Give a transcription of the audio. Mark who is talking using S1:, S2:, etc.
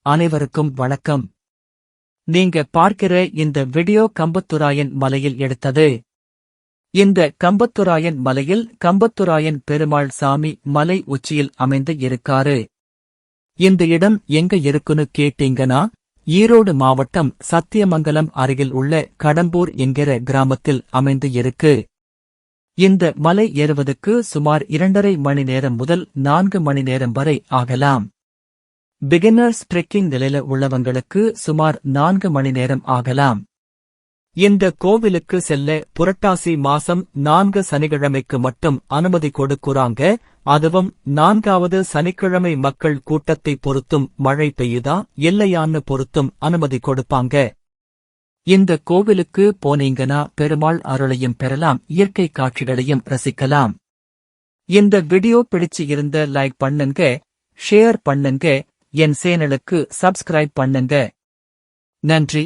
S1: அனைவருக்கும் வணக்கம். நீங்க பார்க்கிற இந்த வீடியோ கம்பத்துராயன் மலையில் எடுத்தது. இந்த கம்பத்துராயன் மலையில் கம்பத்துராயன் பெருமாள் சாமி மலை உச்சியில் அமைந்து இருக்காரு. இந்த இடம் எங்க இருக்குன்னு கேட்டீங்கன்னா, ஈரோடு மாவட்டம் சத்தியமங்கலம் அருகில் உள்ள கடம்பூர் என்கிற கிராமத்தில் அமைந்து இருக்கு. இந்த மலை ஏறுவதற்கு சுமார் 2.5 மணி நேரம் முதல் 4 மணி நேரம் வரை ஆகலாம். பிகினர்ஸ் ட்ரெக்கிங் நிலையில உள்ளவங்களுக்கு சுமார் 4 மணி நேரம் ஆகலாம். இந்த கோவிலுக்கு செல்ல புரட்டாசி மாசம் 4 சனிக்கிழமைக்கு மட்டும் அனுமதி கொடுக்குறாங்க. அதுவும் 4வது சனிக்கிழமை மக்கள் கூட்டத்தை பொறுத்தும் மழை பெய்யுதா இல்லையான்னு பொறுத்தும் அனுமதி கொடுப்பாங்க. இந்த கோவிலுக்கு போனீங்கன்னா பெருமாள் அருளையும் பெறலாம், இயற்கை காட்சிகளையும் ரசிக்கலாம். இந்த வீடியோ பிடிச்சு இருந்த லைக் பண்ணுங்க, ஷேர் பண்ணுங்க, என் சேனலுக்கு சப்ஸ்கிரைப் பண்ணுங்க. நன்றி.